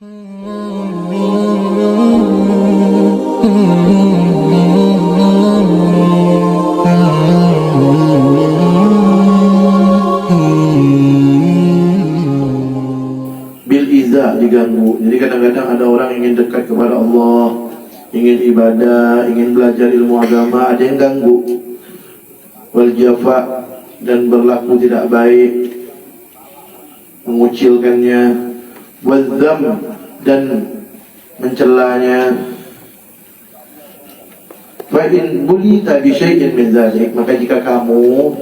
Bil iza, diganggu. Jadi kadang-kadang ada orang ingin dekat kepada Allah, ingin ibadah, ingin belajar ilmu agama, ada yang ganggu. Wal jafa, dan berlaku tidak baik, mengucilkannya. Wal dzam, dan mencelanya. Fa in bulita bi syai'in min dzalik, maka jika kamu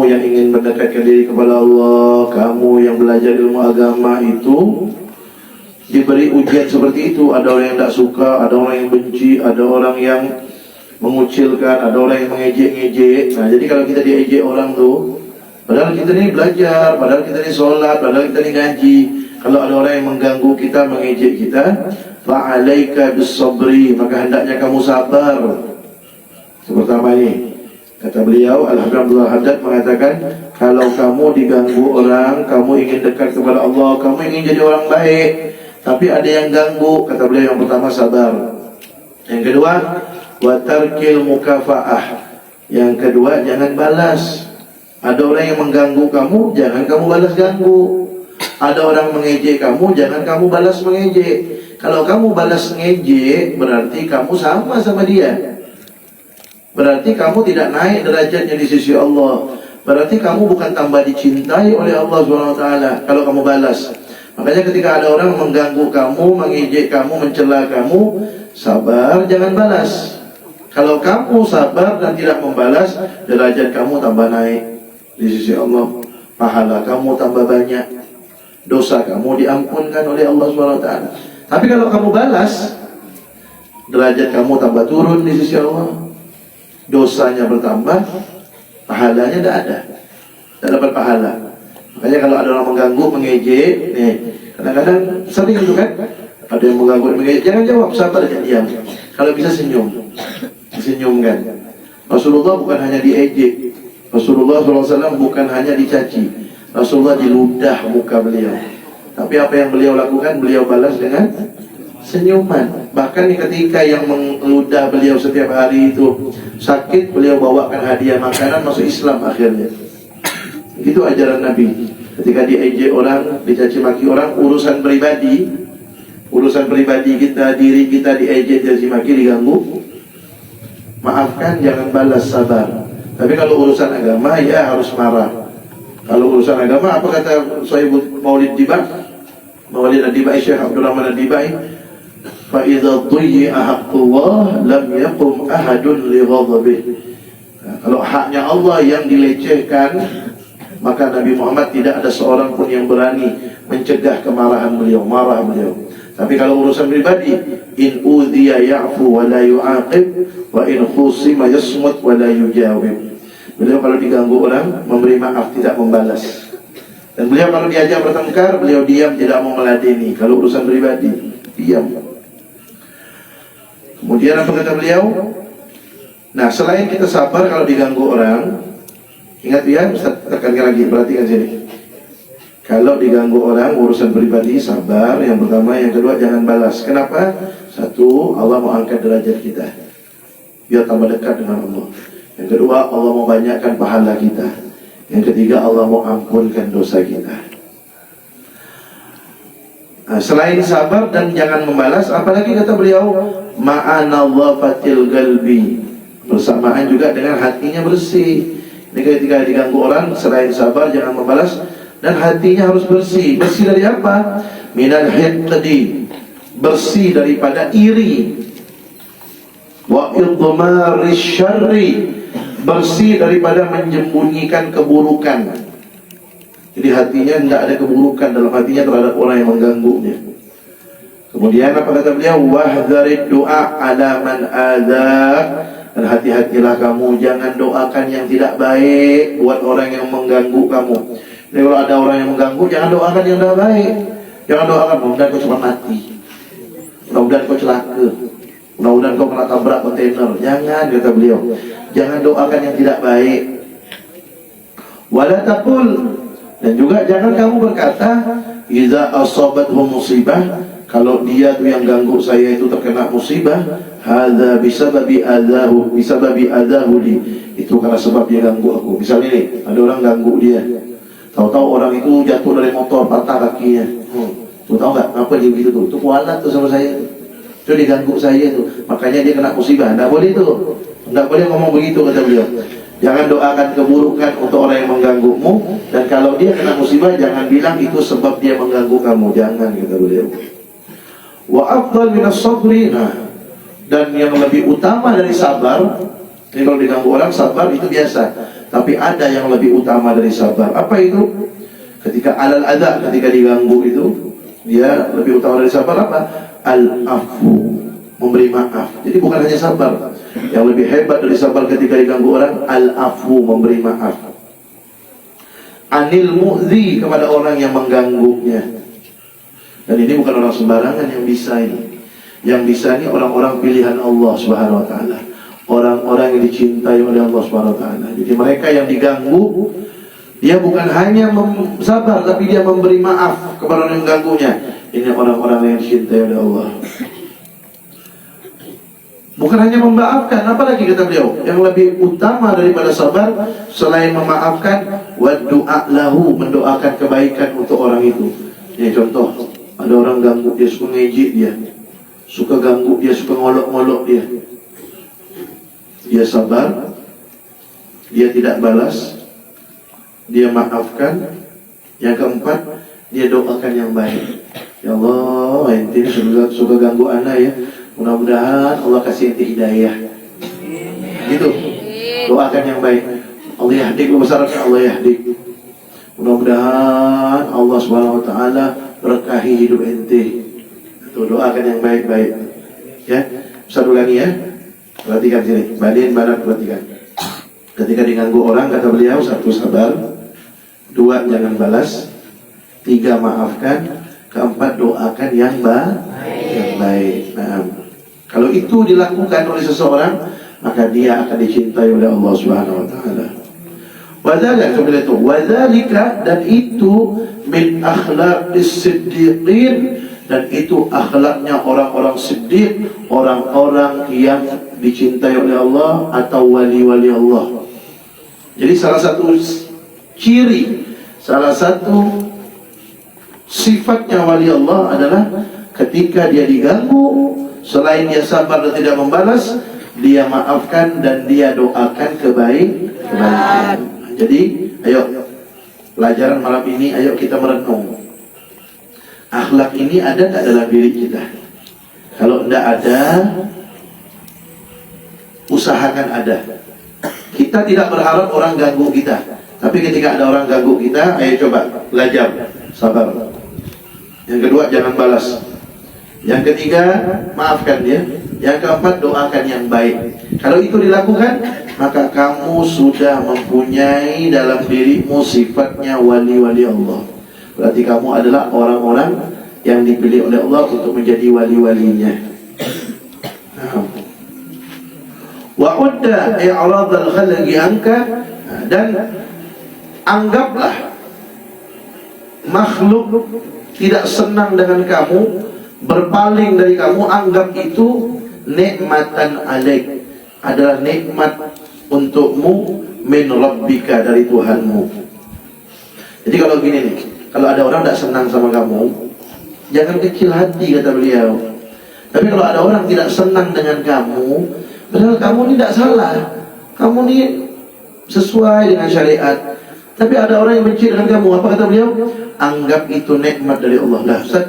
yang ingin mendekatkan diri kepada Allah, kamu yang belajar ilmu agama itu diberi ujian seperti itu. Ada orang yang tidak suka, ada orang yang benci, ada orang yang mengucilkan, ada orang yang mengejek-ngejek. Nah, jadi kalau kita diejek orang tuh, padahal kita ini belajar, padahal kita ini sholat, padahal kita ini ngaji, kalau ada orang yang mengganggu kita, mengejek kita, fa'alaika bis-sabri, maka hendaknya kamu sabar. Pertama ini kata beliau, Alhamdulillah Haddad mengatakan, kalau kamu diganggu orang, kamu ingin dekat kepada Allah, kamu ingin jadi orang baik, tapi ada yang ganggu, kata beliau, yang pertama sabar. Yang kedua, wa tarkil mukafa'ah. Yang kedua, jangan balas. Ada orang yang mengganggu kamu, jangan kamu balas ganggu. Ada orang mengejek kamu, jangan kamu balas mengejek. Kalau kamu balas ngejek, berarti kamu sama dia. Berarti kamu tidak naik derajatnya di sisi Allah. Berarti kamu bukan tambah dicintai oleh Allah SWT kalau kamu balas. Makanya ketika ada orang mengganggu kamu, mengejek kamu, mencela kamu, sabar, jangan balas. Kalau kamu sabar dan tidak membalas, derajat kamu tambah naik di sisi Allah. Pahala kamu tambah banyak, dosa kamu diampunkan oleh Allah SWT. Tapi kalau kamu balas, derajat kamu tambah turun di sisi Allah. Dosanya bertambah, pahalanya tidak ada, tidak dapat pahala. Makanya kalau ada orang mengganggu, mengejek, nih, kadang-kadang sering itu kan, ada yang mengganggu, mengejek, jangan jawab, sabar aja, diam. Kalau bisa senyum, disenyumkan. Rasulullah bukan hanya diejek, Rasulullah SAW bukan hanya dicaci, Rasulullah diludah muka beliau. Tapi apa yang beliau lakukan, beliau balas dengan senyuman. Bahkan ketika yang meludah beliau setiap hari itu sakit, beliau bawakan hadiah makanan, masuk Islam akhirnya. Itu ajaran Nabi. Ketika diejek orang, dicaci maki orang, urusan pribadi kita, diri kita diejek, dicaci maki, diganggu, maafkan, jangan balas, sabar. Tapi kalau urusan agama, ya harus marah. Kalau urusan agama, apa kata Sahibul Maulid Dibai, Maulid Dibai, Syekh Abdurrahman Dibai, فَإِذَا ضُيِّئَ حَقُّ اللَّهِ لَمْ يَقُمْ أَحَدٌ لِغَضَبِهِ. Kalau haknya Allah yang dilecehkan, maka Nabi Muhammad tidak ada seorang pun yang berani mencegah kemarahan beliau, marah beliau. Tapi kalau urusan pribadi, in udhiya ya'fu wa la yu'aqib, wa in khusima yasmut wa la yujawib. Beliau kalau diganggu orang, memberi maaf, tidak membalas. Dan beliau kalau diajak bertengkar, beliau diam, tidak mau meladeni. Kalau urusan pribadi, diam. Kemudian apa kata beliau? Nah, selain kita sabar kalau diganggu orang, ingat ya, Ustaz tekankan lagi, perhatikan sini. Kalau diganggu orang, urusan pribadi, sabar. Yang pertama, yang kedua, jangan balas. Kenapa? Satu, Allah mau angkat derajat kita, biar tambah dekat dengan Allah. Yang kedua, Allah mau banyakkan pahala kita. Yang ketiga, Allah mau ampunkan dosa kita. Nah, selain sabar dan jangan membalas, apalagi kata beliau, ma'anallafatil galbi, bersamaan juga dengan hatinya bersih. Ini ketika diganggu orang, selain sabar, jangan membalas, dan hatinya harus bersih. Bersih dari apa? Minal hiqdi, bersih daripada iri. Wa idmaris syarri, bersih daripada menyembunyikan keburukan. Jadi hatinya tidak ada keburukan dalam hatinya terhadap orang yang mengganggunya. Kemudian apa kata beliau? Wahdharid du'a ala man adza, dan hati-hatilah kamu, jangan doakan yang tidak baik buat orang yang mengganggu kamu. Jadi kalau ada orang yang mengganggu, jangan doakan yang tidak baik. Jangan doakan, mudah-mudahan kau cepat mati, mudah-mudahan kau celaka, mudah-mudahan kau kena tabrak kontainer. Jangan, kata beliau, jangan doakan yang tidak baik. Wala taqul Dan juga jangan kamu berkata, "Idza asabathum musibah," kalau dia tuh yang ganggu saya itu terkena musibah, "hadza bisababi adahu li." Itu karena sebab dia ganggu aku. Misalnya nih, ada orang ganggu dia. Tahu-tahu orang itu jatuh dari motor, patah kakinya. Tuh tahu nggak apa dia begitu tuh? Itu kualat tuh sama saya. Itu diganggu saya tuh. Makanya dia kena musibah. Nggak boleh tuh. Nggak boleh ngomong begitu, kata beliau. Jangan doakan keburukan untuk orang yang mengganggumu. Dan kalau dia kena musibah, jangan bilang itu sebab dia mengganggu kamu. Jangan, kata beliau. Wa afdal minas sabri. Nah, dan yang lebih utama dari sabar, ini kalau diganggu orang, sabar itu biasa. Tapi ada yang lebih utama dari sabar. Apa itu? Ketika alal adha, ketika diganggu itu, dia lebih utama dari sabar apa? Al-afu, memberi maaf. Jadi bukan hanya sabar. Yang lebih hebat dari sabar ketika diganggu orang, al-afu, memberi maaf. Anil mu'zi, kepada orang yang mengganggunya. Dan ini bukan orang sembarangan yang bisa ini. Yang bisa ini orang-orang pilihan Allah Subhanahu wa taala. Orang-orang yang dicintai oleh Allah Subhanahu wa taala. Jadi mereka yang diganggu, dia bukan hanya sabar, tapi dia memberi maaf kepada orang yang mengganggunya. Ini orang-orang yang dicintai oleh Allah. Bukan hanya memaafkan, apalagi kata beliau, yang lebih utama daripada sabar selain memaafkan, wa du'a lahu, mendoakan kebaikan untuk orang itu. Ini contoh, ada orang ganggu dia, suka ngejek dia, suka ganggu dia, suka ngolok-ngolok dia. Dia sabar, dia tidak balas, dia maafkan. Yang keempat, dia doakan yang baik. Ya Allah, ente suka ganggu anak ya. Mudah-mudahan Allah kasih ente hidayah. Gitu. Doakan yang baik. Allah yahdik, besarkan Allah yahdik. Mudah-mudahan Allah Subhanahu wa taala berkahi hidup ente. Itu doakan yang baik-baik. Ya. Bisa ulangi ya. Perhatikan sini. Badin badan perhatikan. Ketika diganggu orang, kata beliau, 1, sabar. 2, jangan balas. 3, maafkan. 4, doakan yang baik. Nah, kalau itu dilakukan oleh seseorang, maka dia akan dicintai oleh Allah Subhanahu wa taala. Wadzalika, dan itu min akhlaqis siddiqin, dan itu akhlaknya orang-orang siddiq, orang-orang yang dicintai oleh Allah atau wali-wali Allah. Jadi salah satu ciri, salah satu sifatnya wali Allah adalah ketika dia diganggu, selain dia sabar dan tidak membalas, dia maafkan dan dia doakan kebaikan. Jadi, ayo pelajaran malam ini, ayo kita merenung. Akhlak ini ada tak dalam diri kita? Kalau tidak ada, usahakan ada. Kita tidak berharap orang ganggu kita, tapi ketika ada orang ganggu kita, ayo coba belajar sabar. Yang kedua, jangan balas. Yang ketiga, maafkan dia. Yang keempat, doakan yang baik. Kalau itu dilakukan, maka kamu sudah mempunyai dalam dirimu sifatnya wali-wali Allah. Berarti kamu adalah orang-orang yang dipilih oleh Allah untuk menjadi wali-walinya. Wa udda i'radal khalqi anka, dan anggaplah makhluk tidak senang dengan kamu, berpaling dari kamu, anggap itu nikmatan alaik, adalah nikmat untukmu, min rabbika, dari Tuhanmu. Jadi kalau gini nih, kalau ada orang tidak senang sama kamu, jangan kecil hati, kata beliau. Tapi kalau ada orang tidak senang dengan kamu, padahal kamu ini tidak salah, kamu ini sesuai dengan syariat, tapi ada orang yang benci dengan kamu, apa kata beliau? Anggap itu nikmat dari Allah. Lah, Ustaz,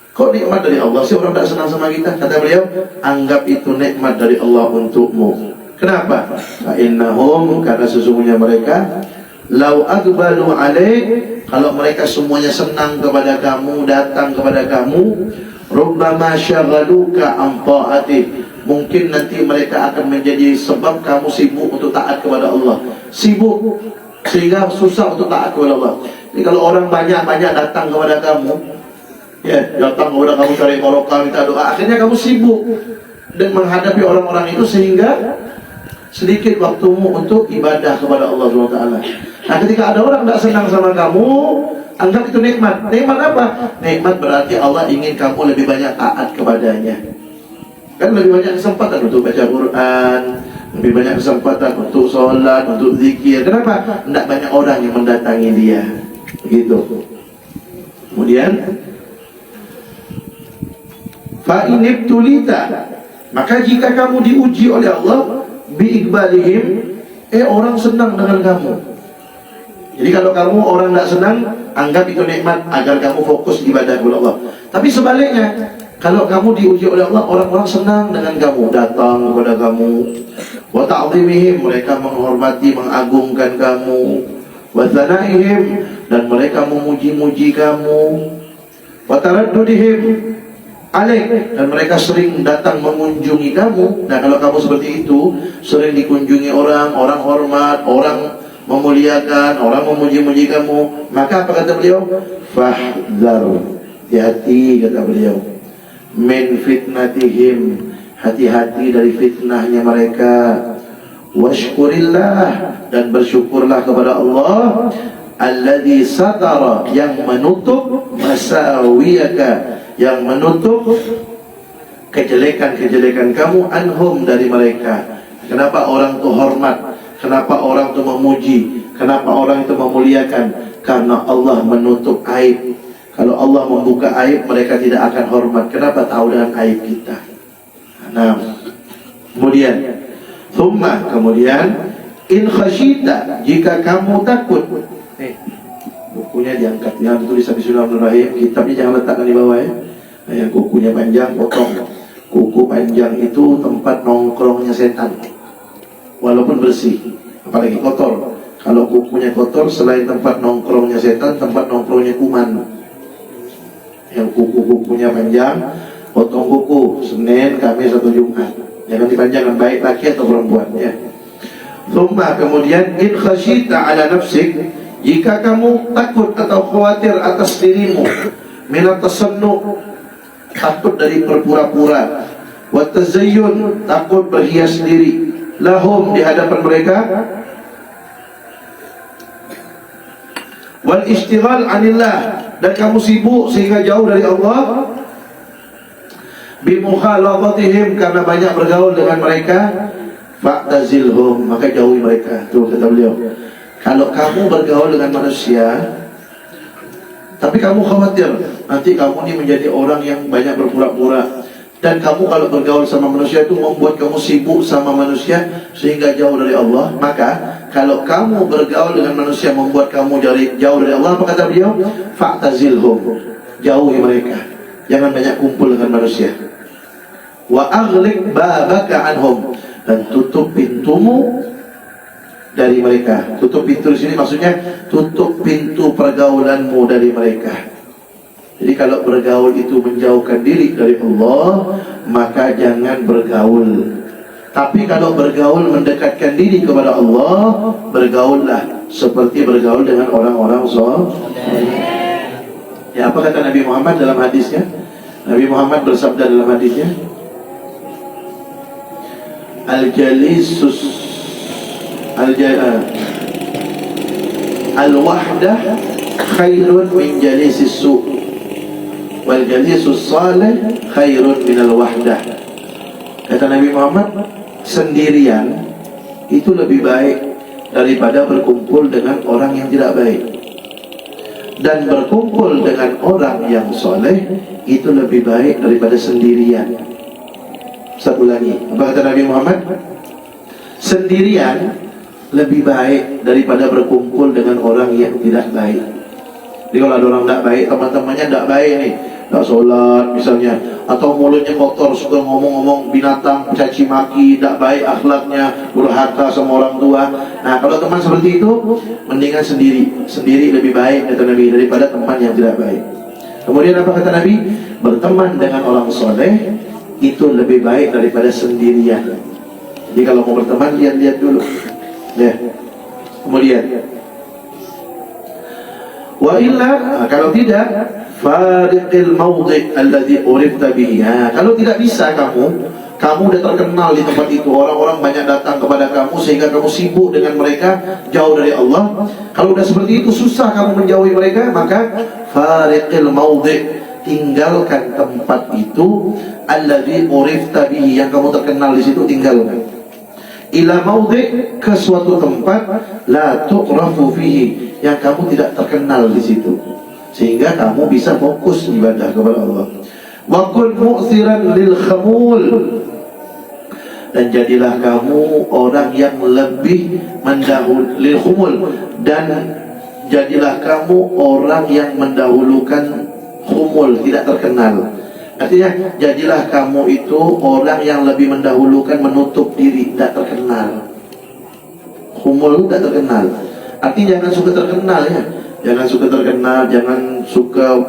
kok nikmat dari Allah sih orang tak senang sama kita? Kata beliau, anggap itu nikmat dari Allah untukmu. Kenapa? Fa'innahum, karena sesungguhnya mereka, lau aqbalu alaik, kalau mereka semuanya senang kepada kamu, datang kepada kamu, rubbama syaghaluka an ta'atih, mungkin nanti mereka akan menjadi sebab kamu sibuk untuk taat kepada Allah. Sibuk sehingga susah untuk taat kepada Allah. Jadi kalau orang banyak-banyak datang kepada kamu, ya, datang kepada kamu cari barokah, minta doa, akhirnya kamu sibuk dan menghadapi orang-orang itu, sehingga sedikit waktumu untuk ibadah kepada Allah SWT. Nah, ketika ada orang tidak senang sama kamu, anggap itu nikmat. Nikmat apa? Nikmat berarti Allah ingin kamu lebih banyak taat kepadanya. Kan lebih banyak kesempatan untuk baca Quran, lebih banyak kesempatan untuk sholat, untuk zikir. Kenapa? Tidak banyak orang yang mendatangi dia. Begitu. Kemudian, fa inibtulita, maka jika kamu diuji oleh Allah, biikbalihim, orang senang dengan kamu. Jadi kalau kamu orang tidak senang, anggap itu nikmat agar kamu fokus ibadah kepada Allah. Tapi sebaliknya, kalau kamu diuji oleh Allah, orang-orang senang dengan kamu, datang kepada kamu. Wa ta'zimihim, mereka menghormati, mengagungkan kamu. Wa tsanaihim, dan mereka memuji-muji kamu. Wa taraddudihim alaik, dan mereka sering datang mengunjungi kamu. Nah, kalau kamu seperti itu, sering dikunjungi orang, orang hormat, orang memuliakan, orang memuji-muji kamu, maka apa kata beliau? Fahdhar, hati-hati kata beliau. Min fitnatihim, hati-hati dari fitnahnya mereka. Washkurillah, dan bersyukurlah kepada Allah alladzi satara, yang menutup masawiyaka, yang menutup kejelekan-kejelekan kamu, anhum, dari mereka. Kenapa orang itu hormat? Kenapa orang itu memuji? Kenapa orang itu memuliakan? Karena Allah menutup aib. Kalau Allah membuka aib, mereka tidak akan hormat. Kenapa? Tahu dengan aib kita. Nah, kemudian kemudian in khasyita, jika kamu takut. Bukunya diangkat, yang ditulis Bismillahirrahmanirrahim. Kitabnya jangan letakkan di bawah ya. Yang kukunya panjang, potong. Kuku panjang itu tempat nongkrongnya setan, walaupun bersih, apalagi kotor. Kalau kukunya kotor, selain tempat nongkrongnya setan, tempat nongkrongnya kuman. Yang kukunya panjang, potong kuku Senin, Kamis, atau Jumat. Jangan dipanjangkan, baik laki atau perempuan ya. Kemudian in khasyita ala nafsik, jika kamu takut atau khawatir atas dirimu, minat tasannu, takut dari berpura-pura, wa tazayyun, takut berhias diri, lahum, di hadapan mereka, wal ishtighal anillah, dan kamu sibuk sehingga jauh dari Allah, bimukhalatatihim, karena banyak bergaul dengan mereka, fa'tazilhum, maka jauhi mereka. Tuh kata beliau, kalau kamu bergaul dengan manusia tapi kamu khawatir nanti kamu ini menjadi orang yang banyak berpura-pura, dan kamu kalau bergaul sama manusia itu membuat kamu sibuk sama manusia sehingga jauh dari Allah, maka kalau kamu bergaul dengan manusia membuat kamu jauh dari Allah, apa kata beliau? Fa'tazilhum, jauhi mereka, jangan banyak kumpul dengan manusia. Wa aghliq babaka anhum, dan tutup pintumu dari mereka. Tutup pintu di sini maksudnya tutup pintu pergaulanmu dari mereka. Jadi kalau bergaul itu menjauhkan diri dari Allah, maka jangan bergaul. Tapi kalau bergaul mendekatkan diri kepada Allah, bergaullah seperti bergaul dengan orang-orang saleh. Ya, apa kata Nabi Muhammad dalam hadisnya? Nabi Muhammad bersabda dalam hadisnya, al-wahdah khairun min jalisis su' wal jalisus salih khairun min al-wahdah. Kata Nabi Muhammad, sendirian itu lebih baik daripada berkumpul dengan orang yang tidak baik, dan berkumpul dengan orang yang soleh itu lebih baik daripada sendirian. Saya ulangi, apa kata Nabi Muhammad? Sendirian lebih baik daripada berkumpul dengan orang yang tidak baik. Jadi kalau ada orang tidak baik, teman-temannya tidak baik nih, tidak sholat misalnya, atau mulutnya kotor, suka ngomong-ngomong binatang, caci maki, tidak baik akhlaknya, durhaka sama orang tua. Nah, kalau teman seperti itu, mendingan sendiri. Sendiri lebih baik kata Nabi daripada teman yang tidak baik. Kemudian apa kata Nabi? Berteman dengan orang soleh itu lebih baik daripada sendirian. Jadi kalau mau berteman, lihat-lihat dulu ya. Kemudian wa illa, kalau tidak, fariqil mawdi' alladhi urifta bihi. Kalau tidak bisa Kamu udah terkenal di tempat itu, orang-orang banyak datang kepada kamu sehingga kamu sibuk dengan mereka, jauh dari Allah. Kalau udah seperti itu susah kamu menjauhi mereka, maka fariqil maudhi', tinggalkan tempat itu, alladzi urifta bihi, yang kamu terkenal di situ, tinggalkan. Ila maudhi', ke suatu tempat, la tu'rafu fihi, yang kamu tidak terkenal di situ, sehingga kamu bisa fokus ibadah kepada Allah. Wa kun mu'thiran lil khamul, dan jadilah kamu orang yang lebih mendahului lil khumul, dan jadilah kamu orang yang mendahulukan khumul, tidak terkenal. Artinya jadilah kamu itu orang yang lebih mendahulukan menutup diri, tidak terkenal. Khumul tidak terkenal. Artinya jangan suka terkenal ya. Jangan suka terkenal, jangan suka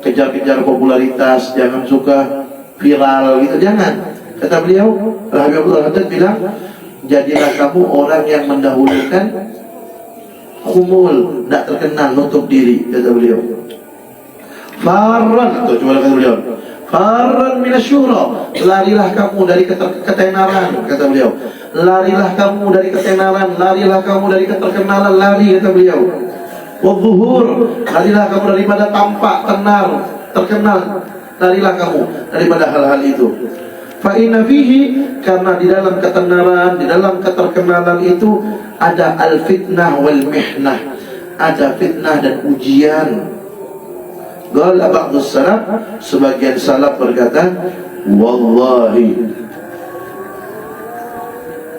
kejar-kejar popularitas, jangan suka viral gitu, jangan. Kata beliau, Habibullah Haddad bilang, jadilah kamu orang yang mendahulukan khumul, tidak terkenal, nutup diri, kata beliau. Farran, tuh coba kata beliau, farran minasyura, larilah kamu dari ketenaran, kata beliau. Larilah kamu dari ketenaran, larilah kamu dari keterkenalan, lari, kata beliau. Wadzuhur, larilah kamu daripada tampak, tenar, terkenal, larilah kamu daripada hal-hal itu. Fa'inna fihi, karena di dalam ketenaran, di dalam keterkenalan itu ada al-fitnah wal mihnah, ada fitnah dan ujian. Qala ba'dus salaf, sebagian salaf berkata, wallahi,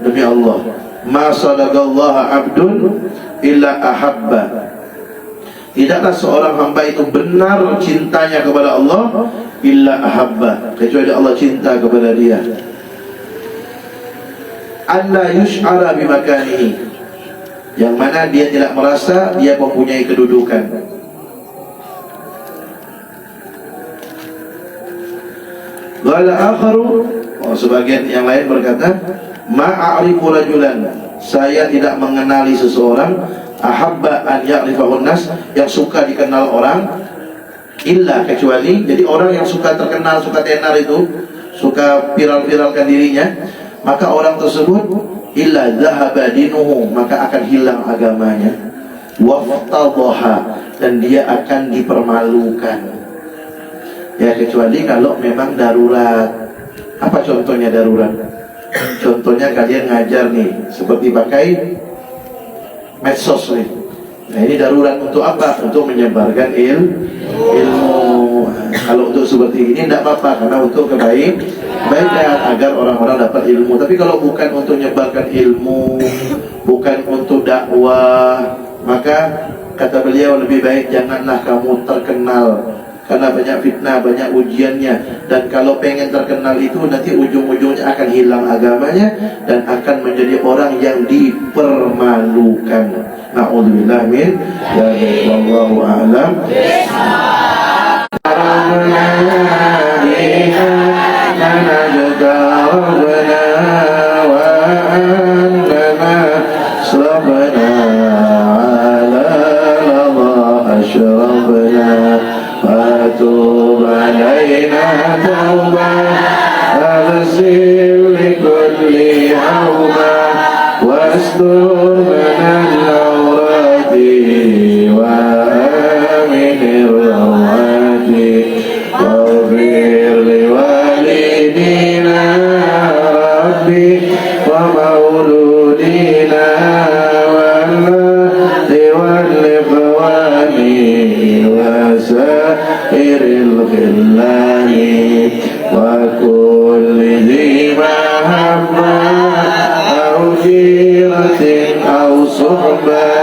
demi Allah, ma sadaqallaha abdun illa ahabba, tidaklah seorang hamba itu benar cintanya kepada Allah illa ahabba, kecuali Allah cinta kepada dia. Alla yush'ara bimakanihi, yang mana dia tidak merasa dia mempunyai kedudukan. Qala akharu, sebagian yang lain berkata, ma'arifu rajulan, saya tidak mengenali seseorang, ahabba an ya'rifahun nas, yang suka dikenal orang, illa, kecuali, jadi orang yang suka terkenal, suka tenar itu, suka viral-viralkan dirinya, maka orang tersebut illa dhahaba dinuhu, maka akan hilang agamanya, waftadhaha, dan dia akan dipermalukan. Ya, kecuali kalau memang darurat. Apa contohnya darurat? Contohnya kalian ngajar nih, seperti pakai medsos nih. Nah, ini darurat untuk apa? Untuk menyebarkan ilmu. Kalau untuk seperti ini tidak apa-apa, karena untuk kebaikan agar orang-orang dapat ilmu. Tapi kalau bukan untuk menyebarkan ilmu, bukan untuk dakwah, maka kata beliau lebih baik janganlah kamu terkenal, karena banyak fitnah, banyak ujiannya. Dan kalau pengen terkenal itu nanti ujung-ujungnya akan hilang agamanya dan akan menjadi orang yang dipermalukan. Na'udzubillah min dzalik, wallahu a'lam. فتوب علينا توبة أغسل لكل عوبة واستر من العورات وآمن الروعات واغفر لوالدينا ربي ومولودينا والإخوان وسائر الخلان وكل ذي محبة أو جيرة أو صحبة